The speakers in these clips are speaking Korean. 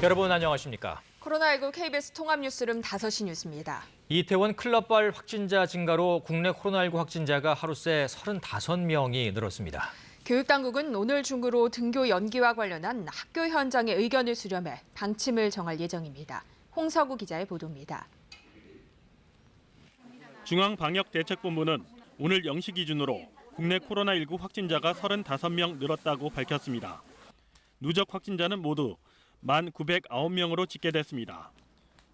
여러분 안녕하십니까? 코로나19 KBS 통합뉴스룸 5시 뉴스입니다. 이태원 클럽발 확진자 증가로 국내 코로나19 확진자가 하루새 35명이 늘었습니다. 교육당국은 오늘 중으로 등교 연기와 관련한 학교 현장의 의견을 수렴해 방침을 정할 예정입니다. 홍석우 기자의 보도입니다. 중앙방역대책본부는 오늘 0시 기준으로 국내 코로나19 확진자가 35명 늘었다고 밝혔습니다. 누적 확진자는 모두 1,909명으로 집계됐습니다.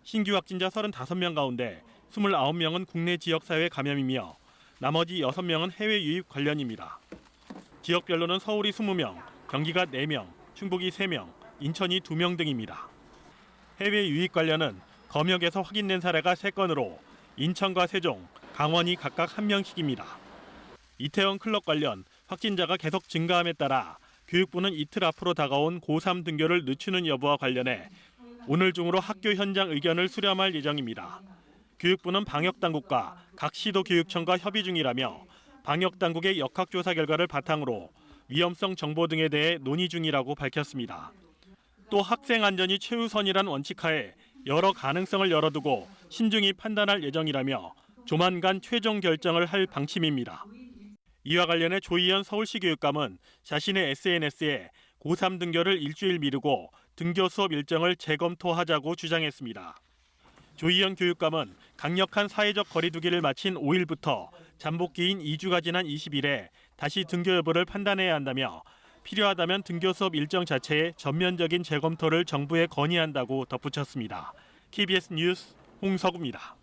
신규 확진자 35명 가운데 29명은 국내 지역사회 감염이며 나머지 6명은 해외 유입 관련입니다. 지역별로는 서울이 20명, 경기가 4명, 충북이 3명, 인천이 2명 등입니다. 해외 유입 관련은 검역에서 확인된 사례가 3건으로 인천과 세종, 강원이 각각 1명씩입니다. 이태원 클럽 관련 확진자가 계속 증가함에 따라 교육부는 이틀 앞으로 다가온 고3 등교를 늦추는 여부와 관련해 오늘 중으로 학교 현장 의견을 수렴할 예정입니다. 교육부는 방역당국과 각 시도교육청과 협의 중이라며 방역당국의 역학조사 결과를 바탕으로 위험성 정보 등에 대해 논의 중이라고 밝혔습니다. 또 학생 안전이 최우선이란 원칙하에 여러 가능성을 열어두고 신중히 판단할 예정이라며 조만간 최종 결정을 할 방침입니다. 이와 관련해 조희연 서울시 교육감은 자신의 SNS에 고3 등교를 일주일 미루고 등교 수업 일정을 재검토하자고 주장했습니다. 조희연 교육감은 강력한 사회적 거리두기를 마친 5일부터 잠복기인 2주가 지난 20일에 다시 등교 여부를 판단해야 한다며 필요하다면 등교 수업 일정 자체의 전면적인 재검토를 정부에 건의한다고 덧붙였습니다. KBS 뉴스 홍석우입니다.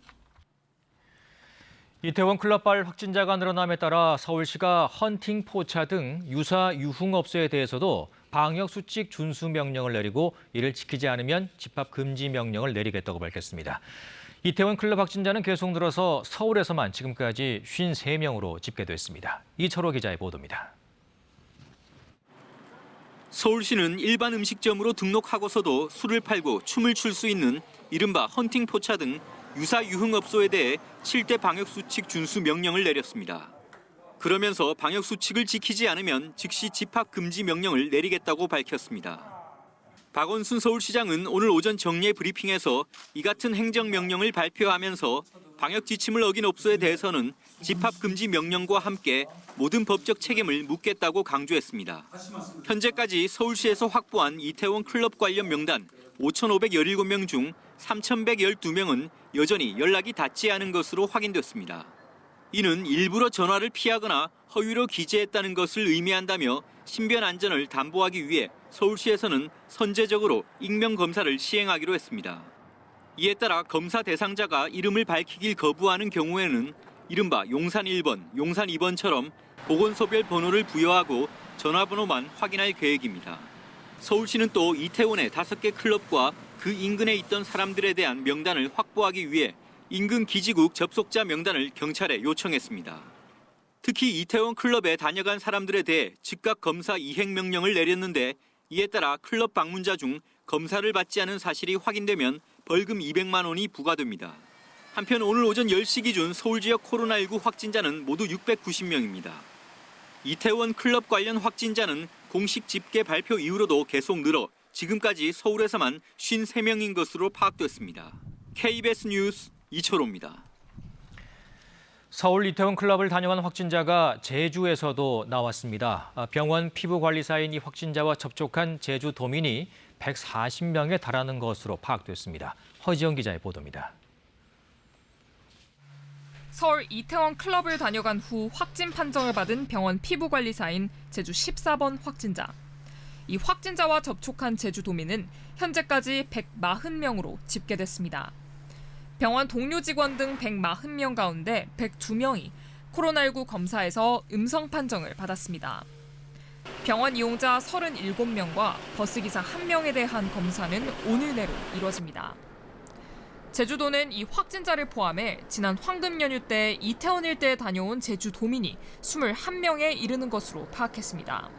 이태원 클럽발 확진자가 늘어남에 따라 서울시가 헌팅 포차 등 유사 유흥업소에 대해서도 방역수칙 준수 명령을 내리고 이를 지키지 않으면 집합 금지 명령을 내리겠다고 밝혔습니다. 이태원 클럽 확진자는 계속 늘어서 서울에서만 지금까지 53명으로 집계됐습니다. 이철호 기자의 보도입니다. 서울시는 일반 음식점으로 등록하고서도 술을 팔고 춤을 출 수 있는 이른바 헌팅 포차 등 유사 유흥업소에 대해 7대 방역수칙 준수 명령을 내렸습니다. 그러면서 방역수칙을 지키지 않으면 즉시 집합금지 명령을 내리겠다고 밝혔습니다. 박원순 서울시장은 오늘 오전 정례 브리핑에서 이 같은 행정명령을 발표하면서 방역지침을 어긴 업소에 대해서는 집합금지 명령과 함께 모든 법적 책임을 묻겠다고 강조했습니다. 현재까지 서울시에서 확보한 이태원 클럽 관련 명단 5,517명 중 3,112명은 여전히 연락이 닿지 않은 것으로 확인됐습니다. 이는 일부러 전화를 피하거나 허위로 기재했다는 것을 의미한다며 신변 안전을 담보하기 위해 서울시에서는 선제적으로 익명 검사를 시행하기로 했습니다. 이에 따라 검사 대상자가 이름을 밝히길 거부하는 경우에는 이른바 용산 1번, 용산 2번처럼 보건소별 번호를 부여하고 전화번호만 확인할 계획입니다. 서울시는 또 이태원의 5개 클럽과 그 인근에 있던 사람들에 대한 명단을 확보하기 위해 인근 기지국 접속자 명단을 경찰에 요청했습니다. 특히 이태원 클럽에 다녀간 사람들에 대해 즉각 검사 이행 명령을 내렸는데 이에 따라 클럽 방문자 중 검사를 받지 않은 사실이 확인되면 벌금 200만 원이 부과됩니다. 한편 오늘 오전 10시 기준 서울 지역 코로나19 확진자는 모두 690명입니다. 이태원 클럽 관련 확진자는 공식 집계 발표 이후로도 계속 늘어 지금까지 서울에서만 53명인 것으로 파악됐습니다. KBS 뉴스 이철호입니다. 서울 이태원 클럽을 다녀간 확진자가 제주에서도 나왔습니다. 병원 피부관리사인 이 확진자와 접촉한 제주 도민이 140명에 달하는 것으로 파악됐습니다. 허지영 기자의 보도입니다. 서울 이태원 클럽을 다녀간 후 확진 판정을 받은 병원 피부관리사인 제주 14번 확진자. 이 확진자와 접촉한 제주도민은 현재까지 140명으로 집계됐습니다. 병원 동료 직원 등 140명 가운데 102명이 코로나19 검사에서 음성 판정을 받았습니다. 병원 이용자 37명과 버스기사 1명에 대한 검사는 오늘 내로 이뤄집니다. 제주도는 이 확진자를 포함해 지난 황금 연휴 때 이태원 일대에 다녀온 제주도민이 21명에 이르는 것으로 파악했습니다.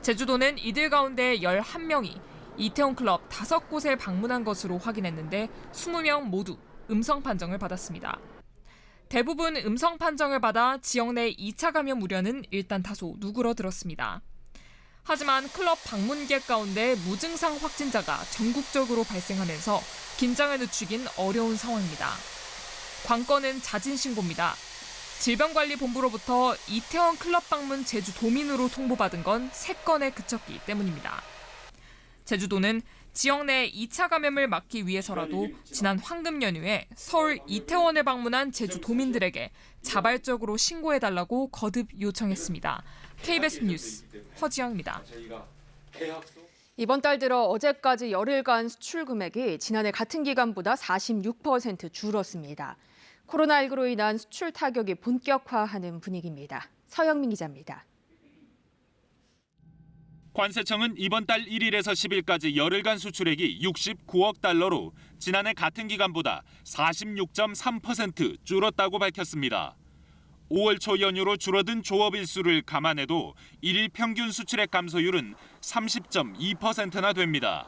제주도는 이들 가운데 11명이 이태원 클럽 5곳에 방문한 것으로 확인했는데 20명 모두 음성 판정을 받았습니다. 대부분 음성 판정을 받아 지역 내 2차 감염 우려는 일단 다소 누그러들었습니다. 하지만 클럽 방문객 가운데 무증상 확진자가 전국적으로 발생하면서 긴장을 늦추긴 어려운 상황입니다. 관건은 자진 신고입니다. 질병관리본부로부터 이태원 클럽 방문 제주 도민으로 통보받은 건 3건에 그쳤기 때문입니다. 제주도는 지역 내 2차 감염을 막기 위해서라도 지난 황금 연휴에 서울 이태원을 방문한 제주 도민들에게 자발적으로 신고해달라고 거듭 요청했습니다. KBS 뉴스 허지영입니다. 이번 달 들어 어제까지 열흘간 수출 금액이 지난해 같은 기간보다 46% 줄었습니다. 코로나19로 인한 수출 타격이 본격화하는 분위기입니다. 서영민 기자입니다. 관세청은 이번 달 1일에서 10일까지 열흘간 수출액이 69억 달러로 지난해 같은 기간보다 46.3% 줄었다고 밝혔습니다. 5월 초 연휴로 줄어든 조업 일수를 감안해도 일일 평균 수출액 감소율은 30.2%나 됩니다.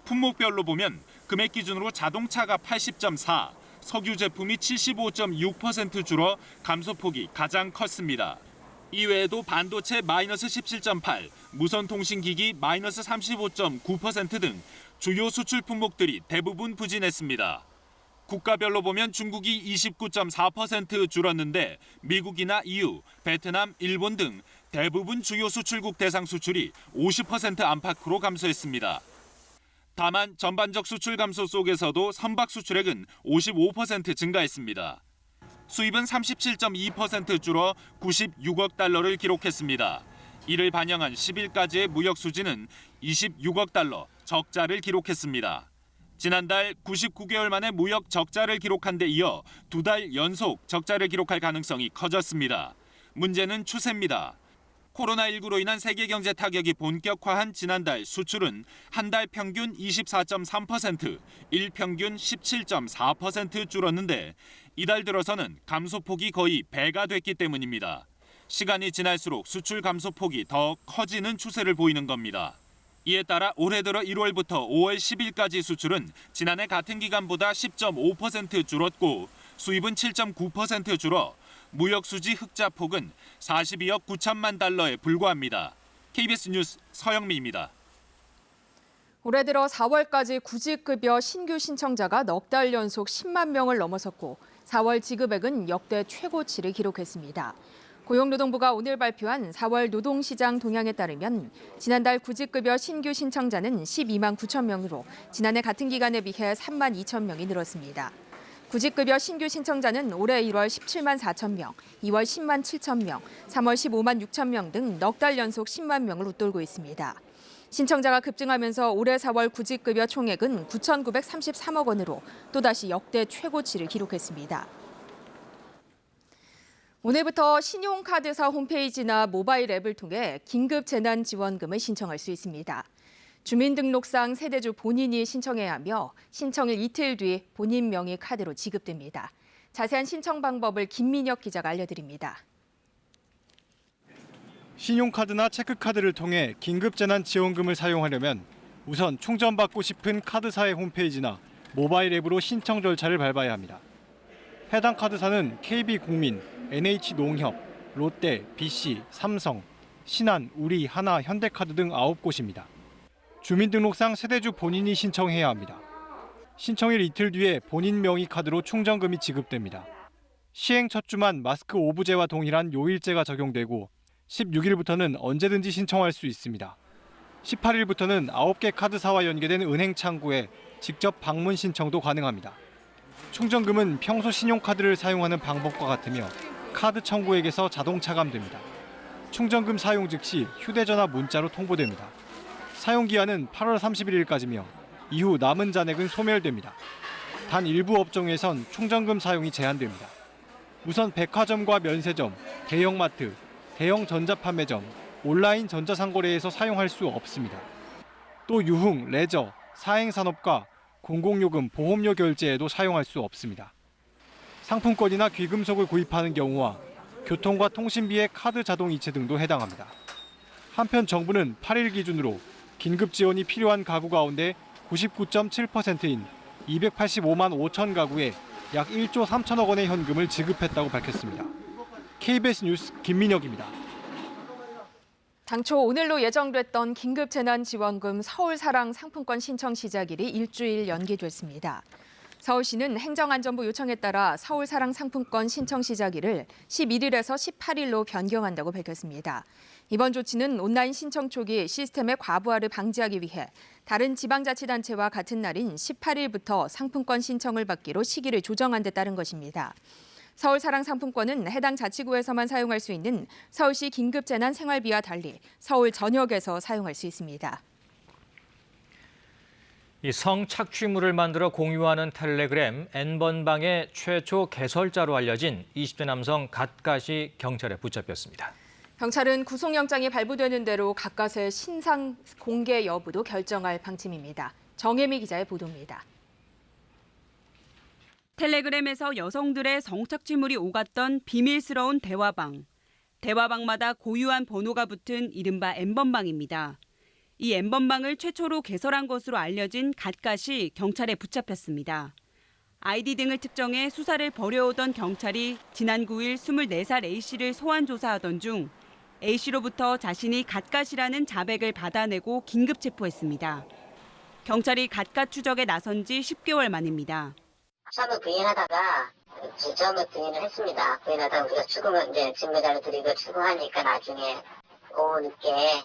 품목별로 보면 금액 기준으로 자동차가 80.4, 석유 제품이 75.6% 줄어 감소폭이 가장 컸습니다. 이외에도 반도체 마이너스 17.8, 무선통신기기 마이너스 35.9% 등 주요 수출 품목들이 대부분 부진했습니다. 국가별로 보면 중국이 29.4% 줄었는데 미국이나 EU, 베트남, 일본 등 대부분 주요 수출국 대상 수출이 50% 안팎으로 감소했습니다. 다만 전반적 수출 감소 속에서도 선박 수출액은 55% 증가했습니다. 수입은 37.2% 줄어 96억 달러를 기록했습니다. 이를 반영한 10일까지의 무역 수지는 26억 달러 적자를 기록했습니다. 지난달 99개월 만에 무역 적자를 기록한 데 이어 2달 연속 적자를 기록할 가능성이 커졌습니다. 문제는 추세입니다. 코로나19로 인한 세계 경제 타격이 본격화한 지난달 수출은 한 달 평균 24.3%, 일평균 17.4% 줄었는데 이달 들어서는 감소폭이 거의 배가 됐기 때문입니다. 시간이 지날수록 수출 감소폭이 더 커지는 추세를 보이는 겁니다. 이에 따라 올해 들어 1월부터 5월 10일까지 수출은 지난해 같은 기간보다 10.5% 줄었고 수입은 7.9% 줄어 무역 수지 흑자 폭은 42억 9천만 달러에 불과합니다. KBS 뉴스 서영미입니다. 올해 들어 4월까지 구직급여 신규 신청자가 넉 달 연속 10만 명을 넘어섰고 4월 지급액은 역대 최고치를 기록했습니다. 고용노동부가 오늘 발표한 4월 노동시장 동향에 따르면 지난달 구직급여 신규 신청자는 12만 9천 명으로 지난해 같은 기간에 비해 3만 2천 명이 늘었습니다. 구직급여 신규 신청자는 올해 1월 17만 4천 명, 2월 10만 7천 명, 3월 15만 6천 명 등 넉 달 연속 10만 명을 웃돌고 있습니다. 신청자가 급증하면서 올해 4월 구직급여 총액은 9,933억 원으로 또다시 역대 최고치를 기록했습니다. 오늘부터 신용카드사 홈페이지나 모바일 앱을 통해 긴급 재난지원금을 신청할 수 있습니다. 주민등록상 세대주 본인이 신청해야 하며 신청일 이틀 뒤 본인 명의 카드로 지급됩니다. 자세한 신청 방법을 김민혁 기자가 알려드립니다. 신용카드나 체크카드를 통해 긴급재난지원금을 사용하려면 우선 충전받고 싶은 카드사의 홈페이지나 모바일 앱으로 신청 절차를 밟아야 합니다. 해당 카드사는 KB국민, NH농협, 롯데, BC, 삼성, 신한, 우리, 하나, 현대카드 등 9곳입니다. 주민등록상 세대주 본인이 신청해야 합니다. 신청일 이틀 뒤에 본인 명의 카드로 충전금이 지급됩니다. 시행 첫 주만 마스크 오부제와 동일한 요일제가 적용되고 16일부터는 언제든지 신청할 수 있습니다. 18일부터는 9개 카드사와 연계된 은행 창구에 직접 방문 신청도 가능합니다. 충전금은 평소 신용카드를 사용하는 방법과 같으며 카드 청구액에서 자동 차감됩니다. 충전금 사용 즉시 휴대전화 문자로 통보됩니다. 사용기한은 8월 31일까지며 이후 남은 잔액은 소멸됩니다. 단 일부 업종에선 충전금 사용이 제한됩니다. 우선 백화점과 면세점, 대형마트, 대형 전자판매점, 온라인 전자상거래에서 사용할 수 없습니다. 또 유흥, 레저, 사행산업과 공공요금, 보험료 결제에도 사용할 수 없습니다. 상품권이나 귀금속을 구입하는 경우와 교통과 통신비의 카드 자동 이체 등도 해당합니다. 한편 정부는 8일 기준으로 긴급 지원이 필요한 가구 가운데 99.7%인 285만 5천 가구에 약 1조 3천억 원의 현금을 지급했다고 밝혔습니다. KBS 뉴스 김민혁입니다. 당초 오늘로 예정됐던 긴급재난지원금 서울사랑 상품권 신청 시작일이 일주일 연기됐습니다. 서울시는 행정안전부 요청에 따라 서울사랑 상품권 신청 시작일을 11일에서 18일로 변경한다고 밝혔습니다. 이번 조치는 온라인 신청 초기 시스템의 과부하를 방지하기 위해 다른 지방자치단체와 같은 날인 18일부터 상품권 신청을 받기로 시기를 조정한 데 따른 것입니다. 서울사랑 상품권은 해당 자치구에서만 사용할 수 있는 서울시 긴급재난 생활비와 달리 서울 전역에서 사용할 수 있습니다. 이 성착취물을 만들어 공유하는 텔레그램 N번방의 최초 개설자로 알려진 20대 남성 갓갓이 경찰에 붙잡혔습니다. 경찰은 구속영장이 발부되는 대로 갓갓의 신상 공개 여부도 결정할 방침입니다. 정혜미 기자의 보도입니다. 텔레그램에서 여성들의 성착취물이 오갔던 비밀스러운 대화방. 대화방마다 고유한 번호가 붙은 이른바 N번방입니다. 이 N번방을 최초로 개설한 것으로 알려진 갓갓이 경찰에 붙잡혔습니다. 아이디 등을 특정해 수사를 벌여오던 경찰이 지난 9일 24살 A씨를 소환 조사하던 중 A씨로부터 자신이 갓갓이라는 자백을 받아내고 긴급 체포했습니다. 경찰이 갓갓 추적에 나선 지 10개월 만입니다. 처음에 부인하다가 처음에 부인을 했습니다. 부인하다가 우리가 추궁을 이제 증거자료 드리고 추궁하니까 나중에 오후 늦게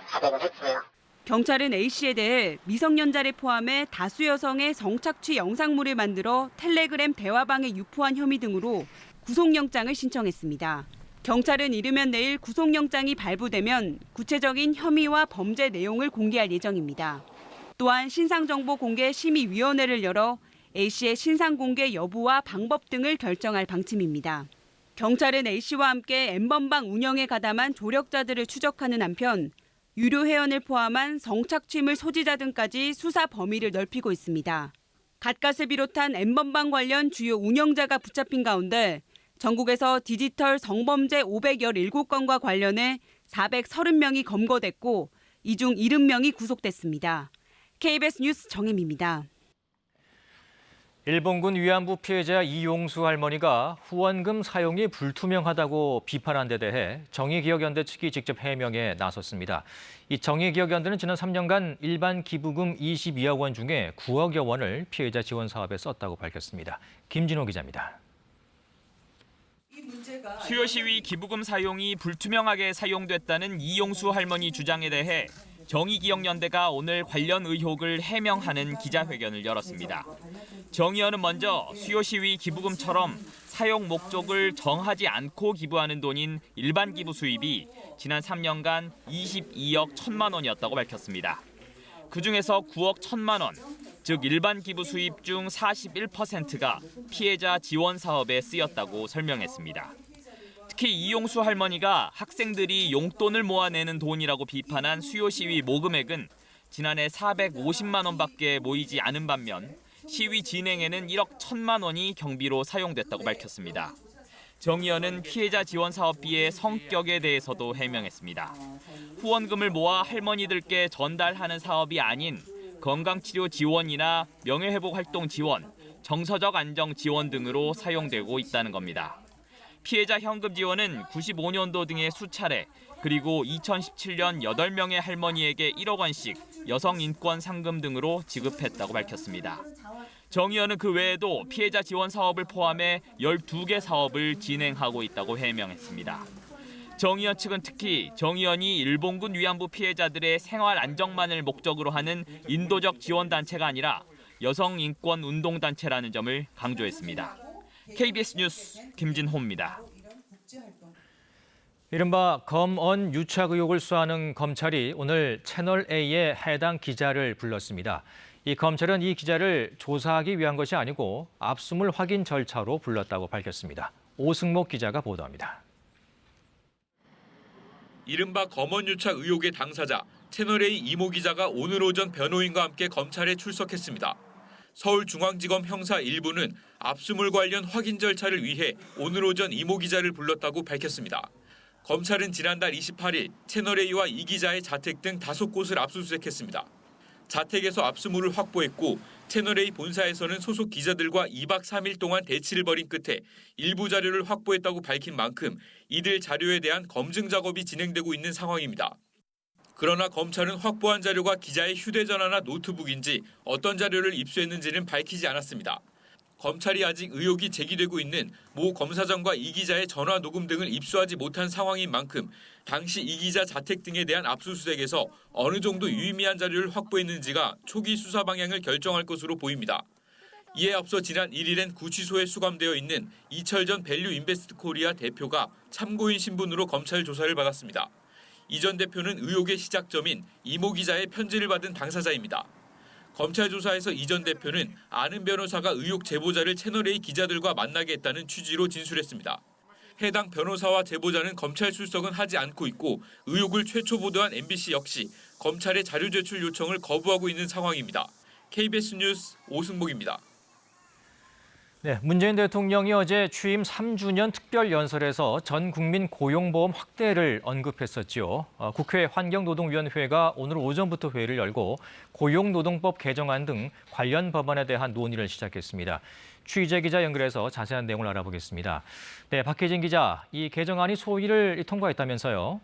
자백을 했고요. 경찰은 A씨에 대해 미성년자를 포함해 다수 여성의 성착취 영상물을 만들어 텔레그램 대화방에 유포한 혐의 등으로 구속영장을 신청했습니다. 경찰은 이르면 내일 구속영장이 발부되면 구체적인 혐의와 범죄 내용을 공개할 예정입니다. 또한 신상정보공개심의위원회를 열어 A씨의 신상 공개 여부와 방법 등을 결정할 방침입니다. 경찰은 A씨와 함께 N번방 운영에 가담한 조력자들을 추적하는 한편 유료 회원을 포함한 성착취물 소지자 등까지 수사 범위를 넓히고 있습니다. 갓갓을 비롯한 N번방 관련 주요 운영자가 붙잡힌 가운데 전국에서 디지털 성범죄 517건과 관련해 430명이 검거됐고 이 중 70명이 구속됐습니다. KBS 뉴스 정혜미입니다. 일본군 위안부 피해자 이용수 할머니가 후원금 사용이 불투명하다고 비판한 데 대해 정의기억연대 측이 직접 해명에 나섰습니다. 이 정의기억연대는 지난 3년간 일반 기부금 22억 원 중에 9억여 원을 피해자 지원 사업에 썼다고 밝혔습니다. 김진호 기자입니다. 수요 시위 기부금 사용이 불투명하게 사용됐다는 이용수 할머니 주장에 대해 정의기억연대가 오늘 관련 의혹을 해명하는 기자회견을 열었습니다. 정의연은 먼저 수요 시위 기부금처럼 사용 목적을 정하지 않고 기부하는 돈인 일반 기부 수입이 지난 3년간 22억 1천만 원이었다고 밝혔습니다. 그중에서 9억 1천만 원, 즉 일반 기부 수입 중 41%가 피해자 지원 사업에 쓰였다고 설명했습니다. 특히 이용수 할머니가 학생들이 용돈을 모아내는 돈이라고 비판한 수요 시위 모금액은 지난해 450만 원밖에 모이지 않은 반면 시위 진행에는 1억 1천만 원이 경비로 사용됐다고 밝혔습니다. 정의연은 피해자 지원 사업비의 성격에 대해서도 해명했습니다. 후원금을 모아 할머니들께 전달하는 사업이 아닌 건강치료 지원이나 명예회복 활동 지원, 정서적 안정 지원 등으로 사용되고 있다는 겁니다. 피해자 현금 지원은 95년도 등의 수차례, 그리고 2017년 8명의 할머니에게 1억 원씩 여성 인권 상금 등으로 지급했다고 밝혔습니다. 정의연은 그 외에도 피해자 지원 사업을 포함해 12개 사업을 진행하고 있다고 해명했습니다. 정의연 측은 특히 정의연이 일본군 위안부 피해자들의 생활 안정만을 목적으로 하는 인도적 지원단체가 아니라 여성 인권 운동단체라는 점을 강조했습니다. KBS 뉴스 김진호입니다. 이른바 검언 유착 의혹을 수사하는 검찰이 오늘 채널A의 해당 기자를 불렀습니다. 이 검찰은 이 기자를 조사하기 위한 것이 아니고 압수물 확인 절차로 불렀다고 밝혔습니다. 오승목 기자가 보도합니다. 이른바 검언 유착 의혹의 당사자 채널A 이모 기자가 오늘 오전 변호인과 함께 검찰에 출석했습니다. 서울중앙지검 형사 1부는 압수물 관련 확인 절차를 위해 오늘 오전 이모 기자를 불렀다고 밝혔습니다. 검찰은 지난달 28일 채널A와 이 기자의 자택 등 5곳을 압수수색했습니다. 자택에서 압수물을 확보했고 채널A 본사에서는 소속 기자들과 2박 3일 동안 대치를 벌인 끝에 일부 자료를 확보했다고 밝힌 만큼 이들 자료에 대한 검증 작업이 진행되고 있는 상황입니다. 그러나 검찰은 확보한 자료가 기자의 휴대전화나 노트북인지 어떤 자료를 입수했는지는 밝히지 않았습니다. 검찰이 아직 의혹이 제기되고 있는 모 검사장과 이 기자의 전화 녹음 등을 입수하지 못한 상황인 만큼 당시 이 기자 자택 등에 대한 압수수색에서 어느 정도 유의미한 자료를 확보했는지가 초기 수사 방향을 결정할 것으로 보입니다. 이에 앞서 지난 1일엔 구치소에 수감되어 있는 이철전 밸류 인베스트 코리아 대표가 참고인 신분으로 검찰 조사를 받았습니다. 이 전 대표는 의혹의 시작점인 이모 기자의 편지를 받은 당사자입니다. 검찰 조사에서 이 전 대표는 아는 변호사가 의혹 제보자를 채널A 기자들과 만나게 했다는 취지로 진술했습니다. 해당 변호사와 제보자는 검찰 출석은 하지 않고 있고 의혹을 최초 보도한 MBC 역시 검찰의 자료 제출 요청을 거부하고 있는 상황입니다. KBS 뉴스 오승복입니다. 네, 문재인 대통령이 어제 취임 3주년 특별 연설에서 전 국민 고용보험 확대를 언급했었지요. 국회 환경노동위원회가 오늘 오전부터 회의를 열고 고용노동법 개정안 등 관련 법안에 대한 논의를 시작했습니다. 취재 기자 연결해서 자세한 내용을 알아보겠습니다. 네, 박혜진 기자, 이 개정안이 소위를 통과했다면서요?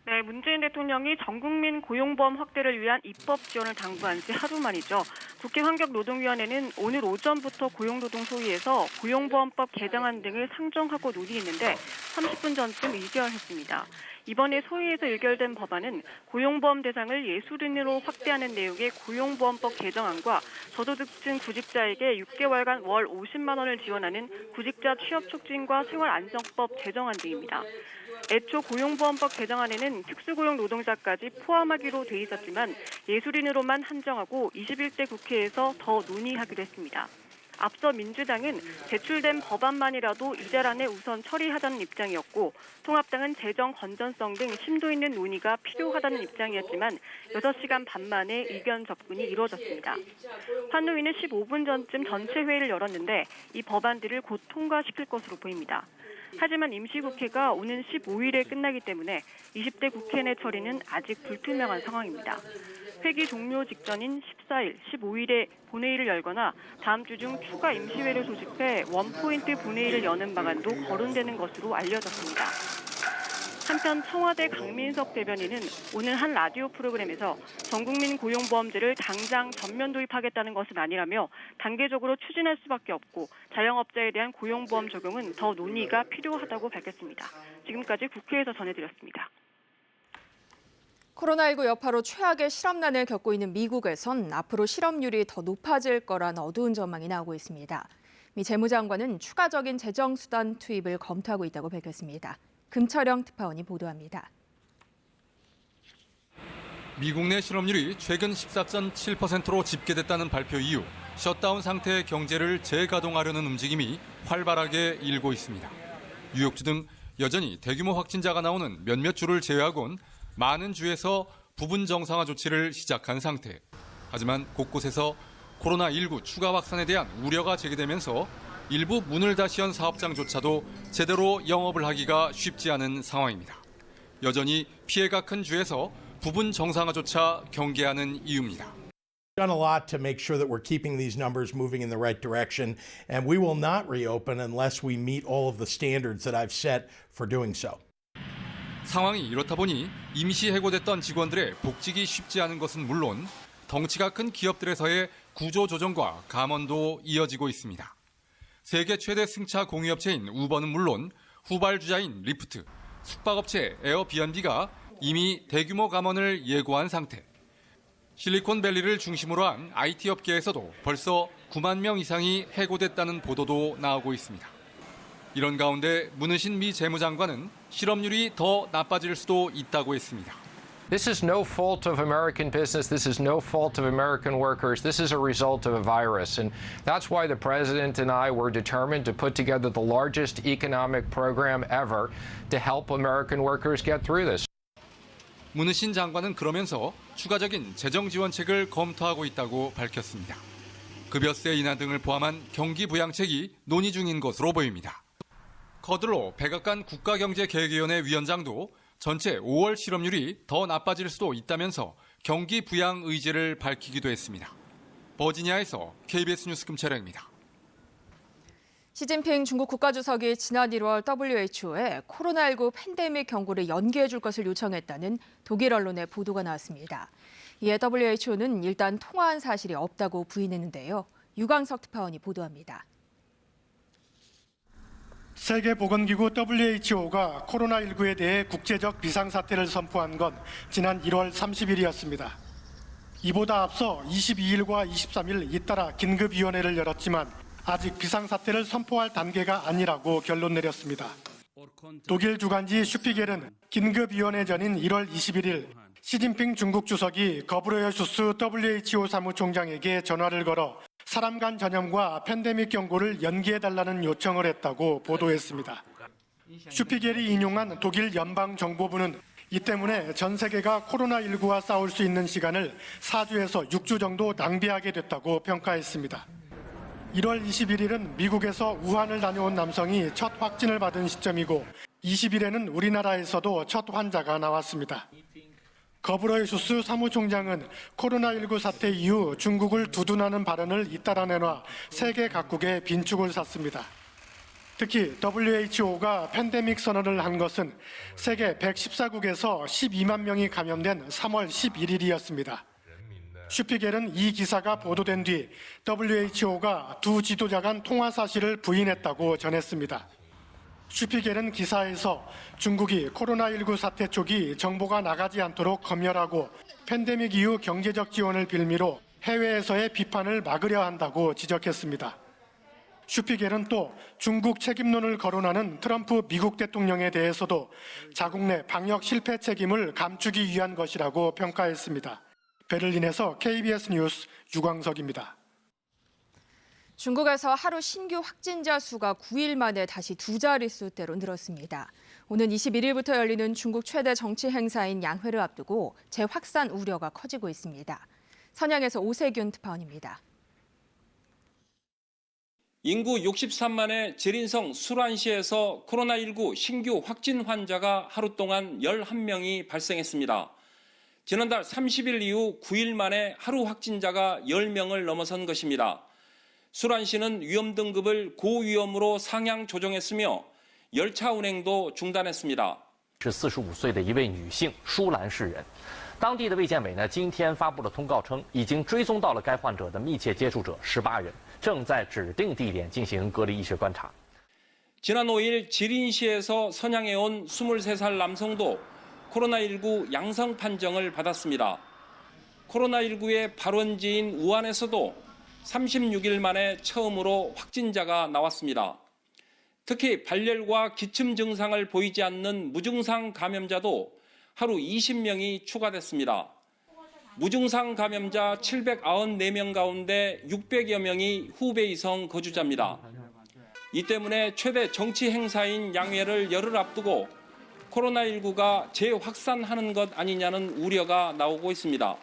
네, 문재인 대통령이 전국민 고용보험 확대를 위한 입법 지원을 당부한 지 하루 만이죠. 국회 환경노동위원회는 오늘 오전부터 고용노동 소위에서 고용보험법 개정안 등을 상정하고 논의했는데 30분 전쯤 의결했습니다. 이번에 소위에서 의결된 법안은 고용보험 대상을 예술인으로 확대하는 내용의 고용보험법 개정안과 저소득층 구직자에게 6개월간 월 50만 원을 지원하는 구직자 취업 촉진과 생활안정법 제정안 등입니다. 애초 고용보험법 개정안에는 특수고용 노동자까지 포함하기로 돼 있었지만 예술인으로만 한정하고 21대 국회에서 더 논의하기로 했습니다. 앞서 민주당은 제출된 법안만이라도 이달 안에 우선 처리하자는 입장이었고 통합당은 재정 건전성 등 심도 있는 논의가 필요하다는 입장이었지만 6시간 반 만에 의견 접근이 이루어졌습니다. 환노위는 15분 전쯤 전체 회의를 열었는데 이 법안들을 곧 통과시킬 것으로 보입니다. 하지만 임시국회가 오는 15일에 끝나기 때문에 20대 국회 내 처리는 아직 불투명한 상황입니다. 회기 종료 직전인 14일, 15일에 본회의를 열거나 다음 주 중 추가 임시회를 소집해 원포인트 본회의를 여는 방안도 거론되는 것으로 알려졌습니다. 한편 청와대 강민석 대변인은 오늘 한 라디오 프로그램에서 전국민 고용보험제를 당장 전면 도입하겠다는 것은 아니라며 단계적으로 추진할 수밖에 없고 자영업자에 대한 고용보험 적용은 더 논의가 필요하다고 밝혔습니다. 지금까지 국회에서 전해드렸습니다. 코로나19 여파로 최악의 실업난을 겪고 있는 미국에선 앞으로 실업률이 더 높아질 거란 어두운 전망이 나오고 있습니다. 미 재무장관은 추가적인 재정수단 투입을 검토하고 있다고 밝혔습니다. 금철영 특파원이 보도합니다. 미국 내 실업률이 최근 14.7%로 집계됐다는 발표 이후 셧다운 상태의 경제를 재가동하려는 움직임이 활발하게 일고 있습니다. 뉴욕주 등 여전히 대규모 확진자가 나오는 몇몇 주를 제외하곤 많은 주에서 부분 정상화 조치를 시작한 상태. 하지만 곳곳에서 코로나19 추가 확산에 대한 우려가 제기되면서 일부 문을 다시 연 사업장조차도 제대로 영업을 하기가 쉽지 않은 상황입니다. 여전히 피해가 큰 주에서 부분 정상화조차 경계하는 이유입니다. We've done a lot to make sure that we're keeping these numbers moving in the right direction, and we will not reopen unless we meet all of the standards that I've set for doing so. 상황이 이렇다 보니 임시 해고됐던 직원들의 복직이 쉽지 않은 것은 물론 덩치가 큰 기업들에서의 구조조정과 감원도 이어지고 있습니다. 세계 최대 승차 공유업체인 우버는 물론 후발주자인 리프트, 숙박업체 에어비앤비가 이미 대규모 감원을 예고한 상태. 실리콘밸리를 중심으로 한 IT 업계에서도 벌써 9만 명 이상이 해고됐다는 보도도 나오고 있습니다. 이런 가운데 문으신 미 재무장관은 실업률이 더 나빠질 수도 있다고 했습니다. This is no fault of American business. This is no fault of American workers. This is a result of a virus. And that's why the president and I were determined to put together the largest economic program ever to help American workers get through this. 문으신 장관은 그러면서 추가적인 재정 지원책을 검토하고 있다고 밝혔습니다. 급여세 인하 등을 포함한 경기 부양책이 논의 중인 것으로 보입니다. 거들로 백악관 국가경제계획위원회 위원장도 전체 5월 실업률이 더 나빠질 수도 있다면서 경기 부양 의지를 밝히기도 했습니다. 버지니아에서 KBS 뉴스 김채령입니다. 시진핑 중국 국가주석이 지난 1월 WHO에 코로나19 팬데믹 경고를 연기해 줄 것을 요청했다는 독일 언론의 보도가 나왔습니다. 이에 WHO는 일단 통화한 사실이 없다고 부인했는데요. 유광석 특파원이 보도합니다. 세계보건기구 WHO가 코로나19에 대해 국제적 비상사태를 선포한 건 지난 1월 30일이었습니다. 이보다 앞서 22일과 23일 잇따라 긴급위원회를 열었지만 아직 비상사태를 선포할 단계가 아니라고 결론 내렸습니다. 독일 주간지 슈피겔은 긴급위원회 전인 1월 21일 시진핑 중국 주석이 거브르여슈스 WHO 사무총장에게 전화를 걸어 사람 간 전염과 팬데믹 경고를 연기해달라는 요청을 했다고 보도했습니다. 슈피겔이 인용한 독일 연방정보부는 이 때문에 전 세계가 코로나19와 싸울 수 있는 시간을 4주에서 6주 정도 낭비하게 됐다고 평가했습니다. 1월 21일은 미국에서 우한을 다녀온 남성이 첫 확진을 받은 시점이고 20일에는 우리나라에서도 첫 환자가 나왔습니다. 거브러이슈스 사무총장은 코로나19 사태 이후 중국을 두둔하는 발언을 잇따라 내놔 세계 각국에 빈축을 샀습니다. 특히 WHO가 팬데믹 선언을 한 것은 세계 114국에서 12만 명이 감염된 3월 11일이었습니다. 슈피겔은 이 기사가 보도된 뒤 WHO가 두 지도자 간 통화 사실을 부인했다고 전했습니다. 슈피겔은 기사에서 중국이 코로나19 사태 초기 정보가 나가지 않도록 검열하고 팬데믹 이후 경제적 지원을 빌미로 해외에서의 비판을 막으려 한다고 지적했습니다. 슈피겔은 또 중국 책임론을 거론하는 트럼프 미국 대통령에 대해서도 자국 내 방역 실패 책임을 감추기 위한 것이라고 평가했습니다. 베를린에서 KBS 뉴스 유광석입니다. 중국에서 하루 신규 확진자 수가 9일 만에 다시 두 자릿수대로 늘었습니다. 오는 21일부터 열리는 중국 최대 정치 행사인 양회를 앞두고 재확산 우려가 커지고 있습니다. 선양에서 오세균 특파원입니다. 인구 63만의 지린성 수란시에서 코로나19 신규 확진 환자가 하루 동안 11명이 발생했습니다. 지난달 30일 이후 9일 만에 하루 확진자가 10명을 넘어선 것입니다. 수란시는 위험 등급을 고위험으로 상향 조정했으며 열차 운행도 중단했습니다. 45岁的一位女性舒兰氏人，当地的卫健委呢今天发布了通告称，已经追踪到了该患者的密切接触者18人，正在指定地点进行隔离医学观察。 지난 5일 지린시에서 선양해 온 23살 남성도 코로나19 양성 판정을 받았습니다. 코로나19의 발원지인 우한에서도 36일 만에 처음으로 확진자가 나왔습니다. 특히 발열과 기침 증상을 보이지 않는 무증상 감염자도 하루 20명이 추가됐습니다. 무증상 감염자 794명 가운데 600여 명이 후베이 이성 거주자입니다. 이 때문에 최대 정치 행사인 양회를 열흘 앞두고 코로나19가 재확산하는 것 아니냐는 우려가 나오고 있습니다.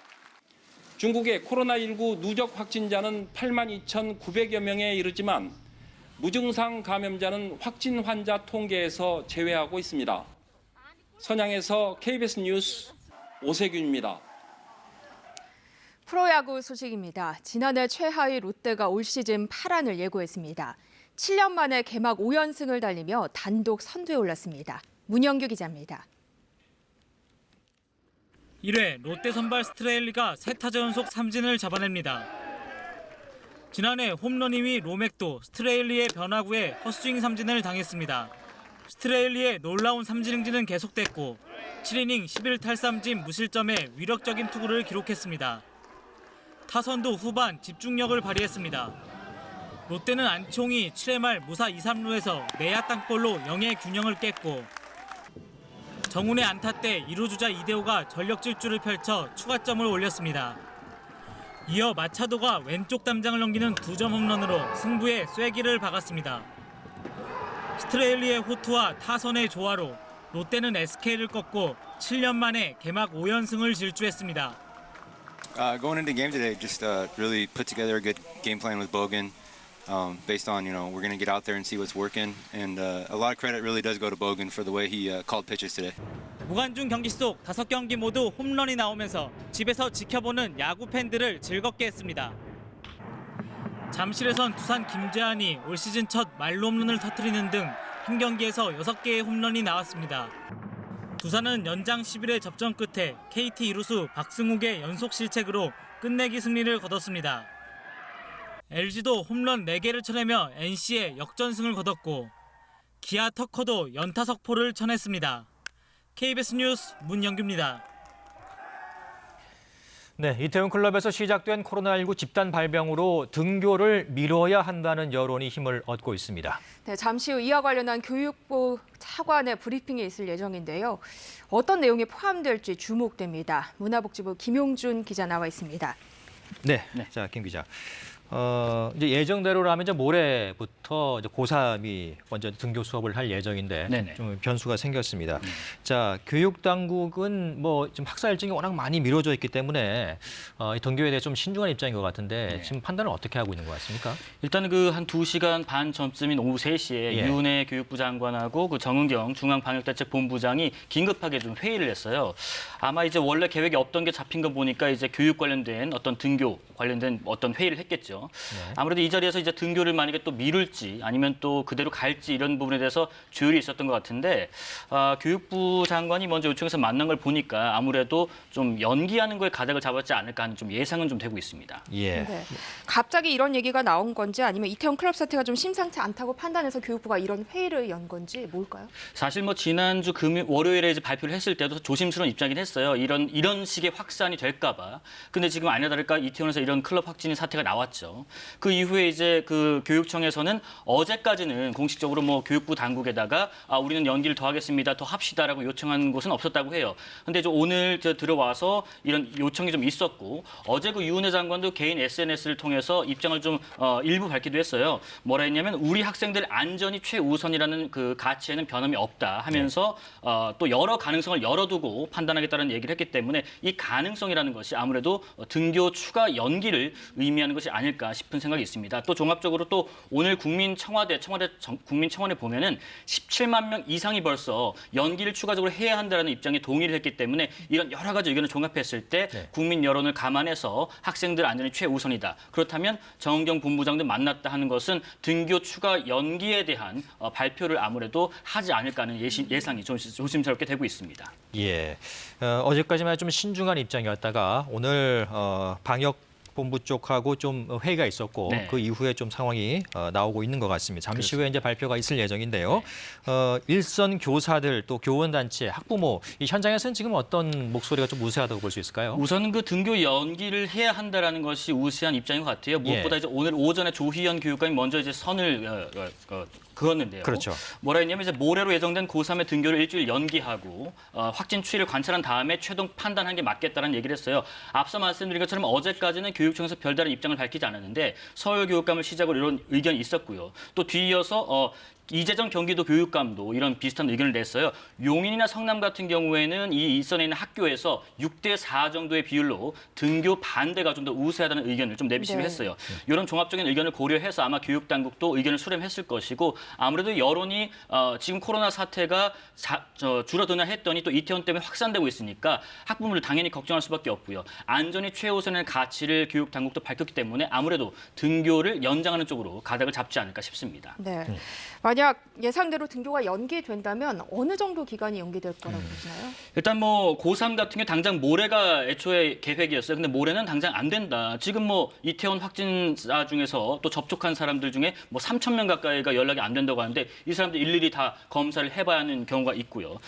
중국의 코로나19 누적 확진자는 82,900여 명에 이르지만 무증상 감염자는 확진 환자 통계에서 제외하고 있습니다. 선양에서 KBS 뉴스 오세균입니다. 프로야구 소식입니다. 지난해 최하위 롯데가 올 시즌 8안을 예고했습니다. 7년 만에 개막 5연승을 달리며 단독 선두에 올랐습니다. 문영규 기자입니다. 1회 롯데 선발 스트레일리가 3타자 연속 삼진을 잡아냅니다. 지난해 홈런 2위 로맥도 스트레일리의 변화구에 헛스윙 삼진을 당했습니다. 스트레일리의 놀라운 삼진 행진은 계속됐고 7이닝 11탈삼진 무실점의 위력적인 투구를 기록했습니다. 타선도 후반 집중력을 발휘했습니다. 롯데는 안치홍이 7회 말 무사 2, 3루에서 내야 땅볼로 0의 균형을 깼고 정훈의 안타 때 2루 주자 이대호가 전력 질주를 펼쳐 추가점을 올렸습니다. 이어 마차도가 왼쪽 담장을 넘기는 2점 홈런으로 승부에 쐐기를 박았습니다. 스트레일리의 호투와 타선의 조화로 롯데는 SK를 꺾고 7년 만에 개막 5연승을 질주했습니다. Going into the game today, just really put together a good game plan with Bogan. based on, we're going to get out there and see what's working. And a lot of credit really does go to Bogan for the way he called pitches today. 무관중 경기 속 5경기 모두 홈런이 나오면서 집에서 지켜보는 야구 팬들을 즐겁게 했습니다. 잠실에선 두산 김재환이 올 시즌 첫 말로 홈런을 터뜨리는 등 한 경기에서 6개의 홈런이 나왔습니다. 두산은 연장 11회 접전 끝에 KT 이루수 박승욱의 연속 실책으로 끝내기 승리를 거뒀습니다. LG도 홈런 4개를 쳐내며 NC에 역전승을 거뒀고 기아 터커도 연타 석포를 쳐냈습니다. KBS 뉴스 문영규입니다. 네, 이태원 클럽에서 시작된 코로나19 집단 발병으로 등교를 미뤄야 한다는 여론이 힘을 얻고 있습니다. 네, 잠시 후 이와 관련한 교육부 차관의 브리핑이 있을 예정인데요. 어떤 내용이 포함될지 주목됩니다. 문화복지부 김용준 기자 나와 있습니다. 네. 자, 김 기자. 이제 예정대로라면 이제 모레부터 이제 고3이 먼저 등교 수업을 할 예정인데 네네. 좀 변수가 생겼습니다. 자, 교육 당국은 뭐 지금 학사 일정이 워낙 많이 미뤄져 있기 때문에 이 등교에 대해 좀 신중한 입장인 것 같은데 지금 판단을 어떻게 하고 있는 것 같습니까? 일단은 그 한 2시간 반 전쯤인 오후 3시에 예. 이은혜 교육부 장관하고 그 정은경 중앙방역대책본부장이 긴급하게 좀 회의를 했어요. 아마 이제 원래 계획이 없던 게 잡힌 거 보니까 이제 교육 관련된 어떤 등교 관련된 어떤 회의를 했겠죠. 아무래도 이 자리에서 이제 등교를 만약에 또 미룰지 아니면 또 그대로 갈지 이런 부분에 대해서 조율이 있었던 것 같은데 교육부 장관이 먼저 요청해서 만난 걸 보니까 아무래도 좀 연기하는 거에 가닥을 잡았지 않을까 하는 좀 예상은 좀 되고 있습니다. 예. 네. 갑자기 이런 얘기가 나온 건지 아니면 이태원 클럽 사태가 좀 심상치 않다고 판단해서 교육부가 이런 회의를 연 건지 뭘까요? 사실 뭐 지난주 월요일에 이제 발표를 했을 때도 조심스러운 입장이긴 했어요. 이런 식의 확산이 될까 봐. 근데 지금 아니나 다를까 이태원에서 이런 클럽 확진 사태가 나왔죠. 그 이후에 이제 그 교육청에서는 어제까지는 공식적으로 뭐 교육부 당국에다가 우리는 연기를 더 하겠습니다, 더 합시다라고 요청한 곳은 없었다고 해요. 근데 오늘 들어와서 이런 요청이 좀 있었고 어제 그 유은혜 장관도 개인 SNS를 통해서 입장을 좀 일부 밝기도 했어요. 뭐라 했냐면 우리 학생들 안전이 최우선이라는 그 가치에는 변함이 없다 하면서 또 여러 가능성을 열어두고 판단하겠다는 얘기를 했기 때문에 이 가능성이라는 것이 아무래도 등교 추가 연기를 의미하는 것이 아닐까 싶은 생각이 있습니다. 또 종합적으로 또 오늘 국민청원에 보면은 17만 명 이상이 벌써 연기를 추가적으로 해야 한다는 입장에 동의를 했기 때문에 이런 여러 가지 의견을 종합했을 때 국민 여론을 감안해서 학생들 안전이 최우선이다. 그렇다면 정은경 본부장도 만났다 하는 것은 등교 추가 연기에 대한 발표를 아무래도 하지 않을까 하는 예상이 조심스럽게 되고 있습니다. 예. 어제까지만 좀 신중한 입장이었다가 오늘 방역 본부 쪽하고 좀 회의가 있었고 네. 그 이후에 좀 상황이 나오고 있는 것 같습니다. 잠시 후에 이제 발표가 있을 예정인데요. 일선 교사들 또 교원단체, 학부모 이 현장에서는 지금 어떤 목소리가 좀 우세하다고 볼 수 있을까요? 우선 그 등교 연기를 해야 한다라는 것이 우세한 입장인 것 같아요. 무엇보다 이제 오늘 오전에 조희연 교육감이 먼저 이제 선을 그었는데요. 그렇죠. 뭐라 했냐면 이제 모레로 예정된 고3의 등교를 일주일 연기하고 확진 추이를 관찰한 다음에 최종 판단하는 게 맞겠다는 얘기를 했어요. 앞서 말씀드린 것처럼 어제까지는 교육청에서 별다른 입장을 밝히지 않았는데 서울교육감을 시작으로 이런 의견이 있었고요. 또 뒤이어서 이재정 경기도 교육감도 이런 비슷한 의견을 냈어요. 용인이나 성남 같은 경우에는 이 일선에 있는 학교에서 6대4 정도의 비율로 등교 반대가 좀 더 우세하다는 의견을 좀 내비치기로 했어요. 이런 종합적인 의견을 고려해서 아마 교육당국도 의견을 수렴했을 것이고 아무래도 여론이 지금 코로나 사태가 줄어드나 했더니 또 이태원 때문에 확산되고 있으니까 학부모들 당연히 걱정할 수밖에 없고요. 안전이 최우선의 가치를 교육당국도 밝혔기 때문에 아무래도 등교를 연장하는 쪽으로 가닥을 잡지 않을까 싶습니다. 네. 만약 예상대로 등교가 연기된다면 어느 정도 기간이 연기될 거라고 보시나요? 일단 뭐 고3 같은 게 당장 모레가 애초에 계획이었어요. 근데 모레는 당장 안 된다. 지금 뭐 이태원 확진자 중에서 또 접촉한 사람들 중에 뭐 3,000명 가까이가 연락이 안 된다고 하는데 이 사람들 일일이 다 검사를 해봐야 하는 경우가 있고요.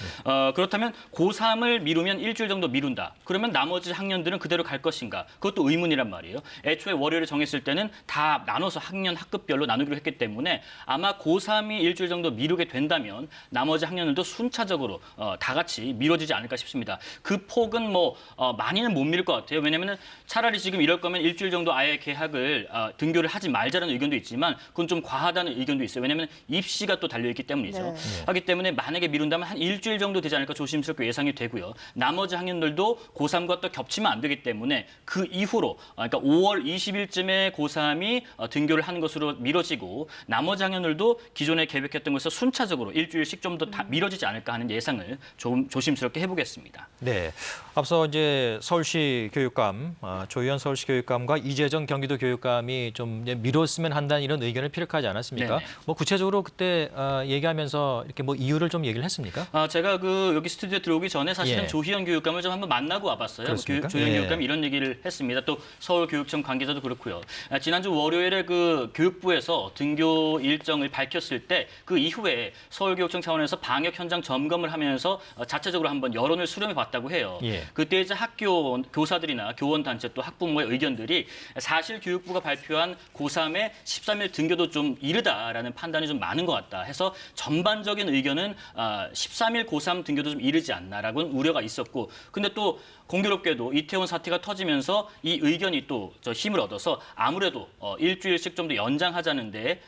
그렇다면 고3을 미루면 일주일 정도 미룬다. 그러면 나머지 학년들은 그대로 갈 것인가? 그것도 의문이란 말이에요. 애초에 월요일에 정했을 때는 다 나눠서 학년 학급별로 나누기로 했기 때문에 아마 고3이 고3이 일주일 정도 미루게 된다면 나머지 학년들도 순차적으로 다 같이 미뤄지지 않을까 싶습니다. 그 폭은 뭐 많이는 못 미룰 것 같아요. 왜냐하면 차라리 지금 이럴 거면 일주일 정도 아예 개학을 등교를 하지 말자라는 의견도 있지만 그건 좀 과하다는 의견도 있어요. 왜냐하면 입시가 또 달려있기 때문이죠. 네. 하기 때문에 만약에 미룬다면 한 일주일 정도 되지 않을까 조심스럽게 예상이 되고요. 나머지 학년들도 고3과 또 겹치면 안 되기 때문에 그 이후로 그러니까 5월 20일쯤에 고3이 등교를 하는 것으로 미뤄지고 나머지 학년들도 기존에 계획했던 것에서 순차적으로 일주일씩 좀 더 미뤄지지 않을까 하는 예상을 좀 조심스럽게 해보겠습니다. 네, 앞서 이제 서울시 교육감 조희연 서울시 교육감과 이재정 경기도 교육감이 좀 미뤘으면 한다는 이런 의견을 피력하지 않았습니까? 네네. 뭐 구체적으로 그때 얘기하면서 이렇게 뭐 이유를 좀 얘기를 했습니까? 제가 여기 스튜디오에 들어오기 전에 사실은 예. 조희연 교육감을 좀 한번 만나고 와봤어요. 그렇습니까? 조희연 예. 교육감이 이런 얘기를 했습니다. 또 서울교육청 관계자도 그렇고요. 지난주 월요일에 그 교육부에서 등교 일정을 밝혔을 때 그 이후에 서울교육청 차원에서 방역 현장 점검을 하면서 자체적으로 한번 여론을 수렴해 봤다고 해요. 예. 그때 이제 학교 교사들이나 교원단체 또 학부모의 의견들이 사실 교육부가 발표한 고3의 13일 등교도 좀 이르다라는 판단이 좀 많은 것 같다 해서 전반적인 의견은 13일 고3 등교도 좀 이르지 않나라고는 우려가 있었고 근데 또 공교롭게도 이태원 사태가 터지면서 이 의견이 또 힘을 얻어서 아무래도 일주일씩 좀 더 연장하자는데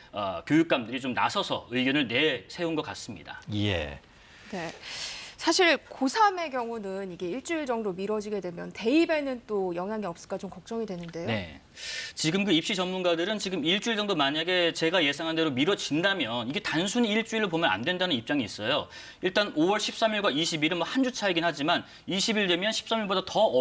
교육감들이 좀 나서서 의견을 내세운 것 같습니다. 예. 네. 사실 고3의 경우는 이게 일주일 정도 미뤄지게 되면 대입에는 또 영향이 없을까 좀 걱정이 되는데요. 네. 지금 그 입시 전문가들은 지금 일주일 정도 만약에 제가 예상한 대로 미뤄진다면 이게 단순히 일주일을 보면 안 된다는 입장이 있어요. 일단 5월 13일과 20일은 뭐 한 주 차이긴 하지만 20일 되면 13일보다 더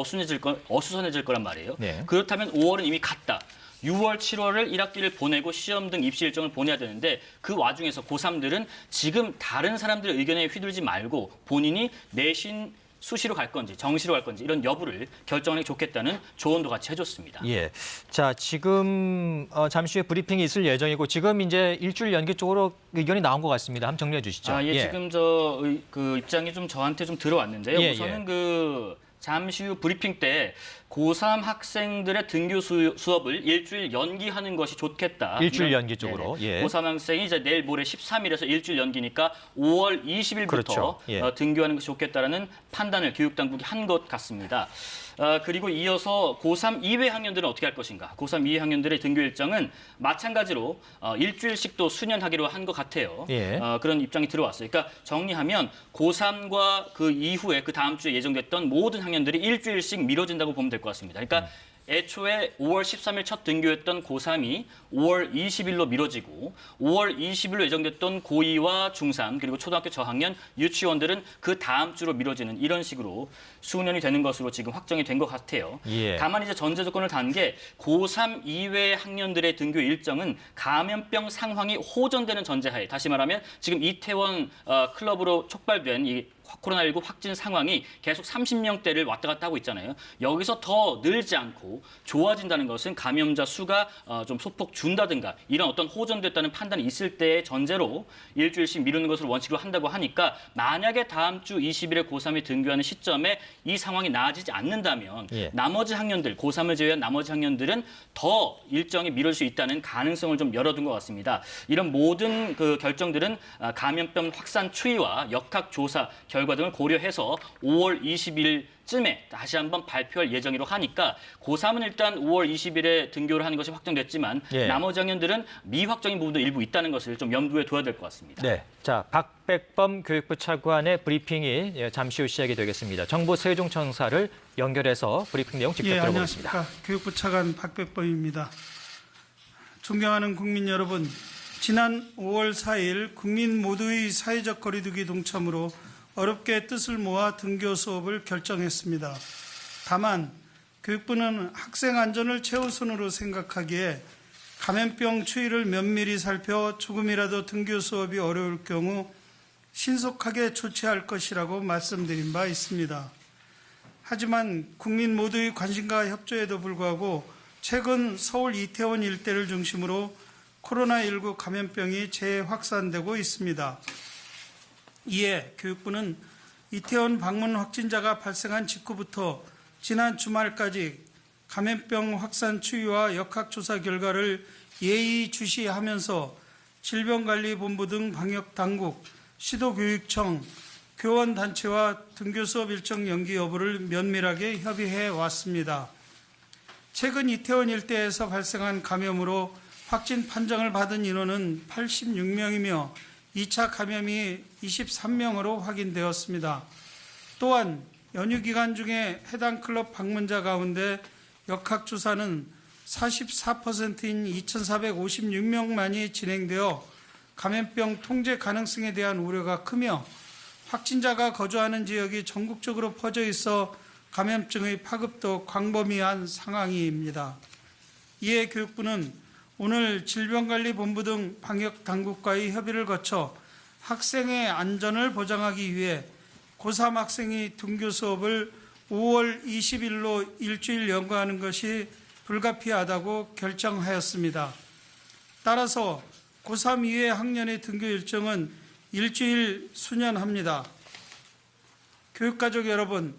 어수선해질 거란 말이에요. 네. 그렇다면 5월은 이미 갔다. 6월, 7월을 1학기를 보내고 시험 등 입시 일정을 보내야 되는데 그 와중에서 고3들은 지금 다른 사람들의 의견에 휘둘리지 말고 본인이 내신 수시로 갈 건지 정시로 갈 건지 이런 여부를 결정하는 게 좋겠다는 조언도 같이 해줬습니다. 예. 자, 지금 잠시 후에 브리핑이 있을 예정이고 지금 이제 일주일 연기 쪽으로 의견이 나온 것 같습니다. 한번 정리해 주시죠. 지금 그 입장이 좀 저한테 좀 들어왔는데요. 우선은 잠시 후 브리핑 때 고3 학생들의 등교 수업을 일주일 연기하는 것이 좋겠다. 일주일 연기 쪽으로. 예. 고3 학생이 이제 내일 모레 13일에서 일주일 연기니까 5월 20일부터 그렇죠. 예. 등교하는 것이 좋겠다라는 판단을 교육당국이 한 것 같습니다. 그리고 이어서 고3 이외 학년들은 어떻게 할 것인가. 고3 이외 학년들의 등교 일정은 마찬가지로 일주일씩 또 수년하기로 한 것 같아요. 예. 그런 입장이 들어왔어요. 그러니까 정리하면 고3과 그 이후에 그 다음 주에 예정됐던 모든 학년들이 일주일씩 미뤄진다고 보면 될 것 같습니다. 그러니까 애초에 5월 13일 첫 등교했던 고3이 5월 20일로 미뤄지고 5월 20일로 예정됐던 고2와 중3 그리고 초등학교 저학년 유치원들은 그 다음 주로 미뤄지는 이런 식으로 수년이 되는 것으로 지금 확정이 된 것 같아요. 예. 다만 이제 전제 조건을 단 게 고3 이외 학년들의 등교 일정은 감염병 상황이 호전되는 전제하에 다시 말하면 지금 이태원 클럽으로 촉발된 이 코로나19 확진 상황이 계속 30명대를 왔다 갔다 하고 있잖아요. 여기서 더 늘지 않고 좋아진다는 것은 감염자 수가 좀 소폭 준다든가 이런 어떤 호전됐다는 판단이 있을 때의 전제로 일주일씩 미루는 것을 원칙으로 한다고 하니까 만약에 다음 주 20일에 고3이 등교하는 시점에 이 상황이 나아지지 않는다면 나머지 학년들, 고3을 제외한 나머지 학년들은 더 일정이 미룰 수 있다는 가능성을 좀 열어둔 것 같습니다. 이런 모든 그 결정들은 감염병 확산 추이와 역학 조사 결과 등을 고려해서 5월 20일쯤에 다시 한번 발표할 예정이라고 하니까 고3은 일단 5월 20일에 등교를 하는 것이 확정됐지만 나머지 학년들은 미확정인 부분도 일부 있다는 것을 좀 염두에 둬야 될 것 같습니다. 네, 자 박백범 교육부 차관의 브리핑이 잠시 후 시작이 되겠습니다. 정부 세종청사를 연결해서 브리핑 내용 직접 들어보겠습니다. 안녕하십니까. 교육부 차관 박백범입니다. 존경하는 국민 여러분, 지난 5월 4일 국민 모두의 사회적 거리두기 동참으로 어렵게 뜻을 모아 등교 수업을 결정했습니다. 다만 교육부는 학생 안전을 최우선으로 생각하기에 감염병 추이를 면밀히 살펴 조금이라도 등교 수업이 어려울 경우 신속하게 조치할 것이라고 말씀드린 바 있습니다. 하지만 국민 모두의 관심과 협조에도 불구하고 최근 서울 이태원 일대를 중심으로 코로나19 감염병이 재확산되고 있습니다. 이에 교육부는 이태원 방문 확진자가 발생한 직후부터 지난 주말까지 감염병 확산 추이와 역학조사 결과를 예의주시하면서 질병관리본부 등 방역당국, 시도교육청, 교원단체와 등교수업 일정 연기 여부를 면밀하게 협의해 왔습니다. 최근 이태원 일대에서 발생한 감염으로 확진 판정을 받은 인원은 86명이며 2차 감염이 23명으로 확인되었습니다. 또한 연휴 기간 중에 해당 클럽 방문자 가운데 역학조사는 44%인 2,456명만이 진행되어 감염병 통제 가능성에 대한 우려가 크며 확진자가 거주하는 지역이 전국적으로 퍼져 있어 감염증의 파급도 광범위한 상황입니다. 이에 교육부는 오늘 질병관리본부 등 방역당국과의 협의를 거쳐 학생의 안전을 보장하기 위해 고3 학생이 등교 수업을 5월 20일로 일주일 연거하는 것이 불가피하다고 결정하였습니다. 따라서 고3 이외 학년의 등교 일정은 일주일 수년합니다. 교육가족 여러분,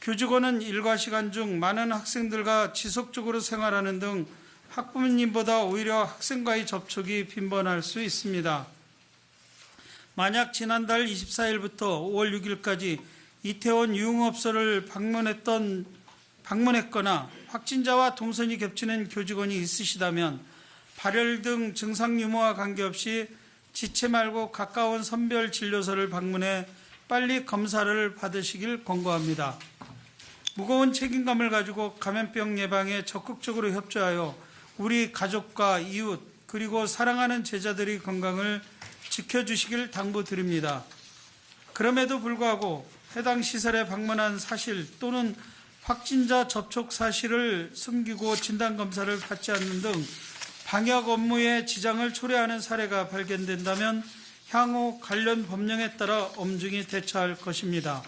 교직원은 일과 시간 중 많은 학생들과 지속적으로 생활하는 등 학부모님보다 오히려 학생과의 접촉이 빈번할 수 있습니다. 만약 지난달 24일부터 5월 6일까지 이태원 유흥업소를 방문했거나 확진자와 동선이 겹치는 교직원이 있으시다면 발열 등 증상 유무와 관계없이 지체 말고 가까운 선별 진료소를 방문해 빨리 검사를 받으시길 권고합니다. 무거운 책임감을 가지고 감염병 예방에 적극적으로 협조하여 우리 가족과 이웃 그리고 사랑하는 제자들의 건강을 지켜주시길 당부드립니다. 그럼에도 불구하고 해당 시설에 방문한 사실 또는 확진자 접촉 사실을 숨기고 진단검사를 받지 않는 등 방역 업무에 지장을 초래하는 사례가 발견된다면 향후 관련 법령에 따라 엄중히 대처할 것입니다.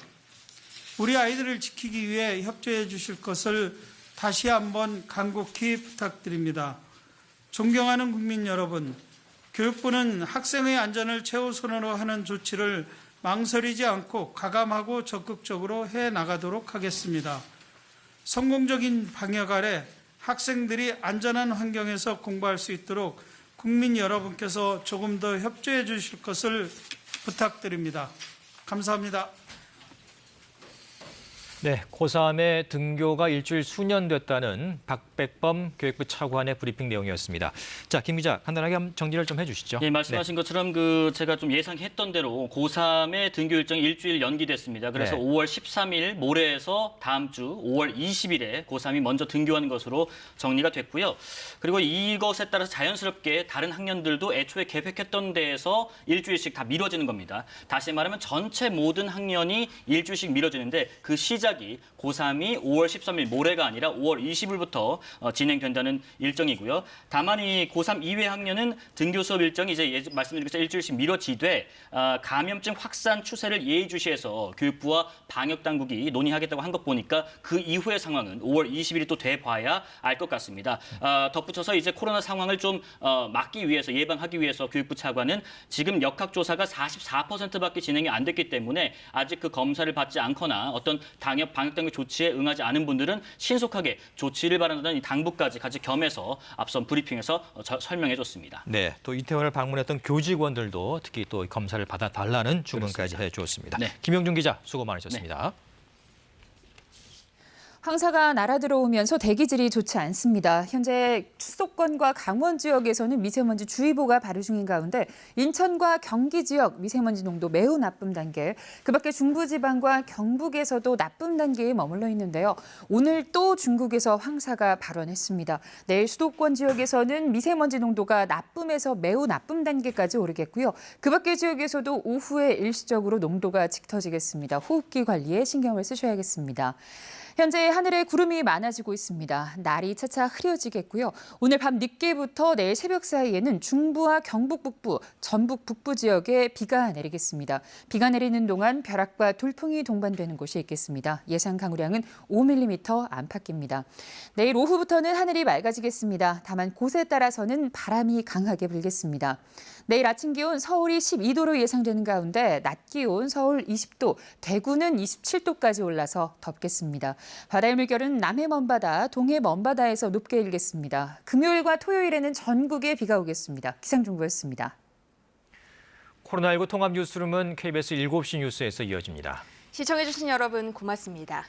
우리 아이들을 지키기 위해 협조해 주실 것을 다시 한번 간곡히 부탁드립니다. 존경하는 국민 여러분, 교육부는 학생의 안전을 최우선으로 하는 조치를 망설이지 않고 가감하고 적극적으로 해나가도록 하겠습니다. 성공적인 방역 아래 학생들이 안전한 환경에서 공부할 수 있도록 국민 여러분께서 조금 더 협조해 주실 것을 부탁드립니다. 감사합니다. 네, 고3의 등교가 일주일 수년됐다는 박백범 교육부 차관의 브리핑 내용이었습니다. 자, 김 기자, 간단하게 한번 정리를 좀 해주시죠. 예, 말씀하신 것처럼 제가 좀 예상했던 대로 고3의 등교 일정이 일주일 연기됐습니다. 그래서 네. 5월 13일 모레에서 다음 주 5월 20일에 고3이 먼저 등교하는 것으로 정리가 됐고요. 그리고 이것에 따라서 자연스럽게 다른 학년들도 애초에 계획했던 데에서 일주일씩 다 미뤄지는 겁니다. 다시 말하면 전체 모든 학년이 일주일씩 미뤄지는데 그 시작이 고3이 5월 13일 모레가 아니라 5월 20일부터 진행된다는 일정이고요. 다만 이 고3 이외 학년은 등교 수업 일정이 이제 말씀드린 것처럼 일주일씩 미뤄지되 감염증 확산 추세를 예의주시해서 교육부와 방역당국이 논의하겠다고 한 것 보니까 그 이후의 상황은 5월 20일이 또 돼봐야 알 것 같습니다. 덧붙여서 이제 코로나 상황을 좀 막기 위해서 예방하기 위해서 교육부 차관은 지금 역학조사가 44%밖에 진행이 안 됐기 때문에 아직 그 검사를 받지 않거나 어떤 방역당국 조치에 응하지 않은 분들은 신속하게 조치를 바란다는 이 당부까지 같이 겸해서 앞선 브리핑에서 설명해줬습니다. 네, 또 이태원을 방문했던 교직원들도 특히 또 검사를 받아달라는 주문까지 해주었습니다. 네. 김영준 기자, 수고 많으셨습니다. 네. 황사가 날아들어오면서 대기질이 좋지 않습니다. 현재 수도권과 강원 지역에서는 미세먼지 주의보가 발효 중인 가운데 인천과 경기 지역 미세먼지 농도 매우 나쁨 단계, 그밖에 중부지방과 경북에서도 나쁨 단계에 머물러 있는데요. 오늘 또 중국에서 황사가 발원했습니다. 내일 수도권 지역에서는 미세먼지 농도가 나쁨에서 매우 나쁨 단계까지 오르겠고요. 그밖에 지역에서도 오후에 일시적으로 농도가 짙어지겠습니다. 호흡기 관리에 신경을 쓰셔야겠습니다. 현재 하늘에 구름이 많아지고 있습니다. 날이 차차 흐려지겠고요. 오늘 밤 늦게부터 내일 새벽 사이에는 중부와 경북 북부, 전북 북부 지역에 비가 내리겠습니다. 비가 내리는 동안 벼락과 돌풍이 동반되는 곳이 있겠습니다. 예상 강우량은 5mm 안팎입니다. 내일 오후부터는 하늘이 맑아지겠습니다. 다만 곳에 따라서는 바람이 강하게 불겠습니다. 내일 아침 기온 서울이 12도로 예상되는 가운데 낮 기온 서울 20도, 대구는 27도까지 올라서 덥겠습니다. 바다의 물결은 남해 먼바다, 동해 먼바다에서 높게 일겠습니다. 금요일과 토요일에는 전국에 비가 오겠습니다. 기상정보였습니다. 코로나19 통합 뉴스룸은 KBS 7시 뉴스에서 이어집니다. 시청해주신 여러분 고맙습니다.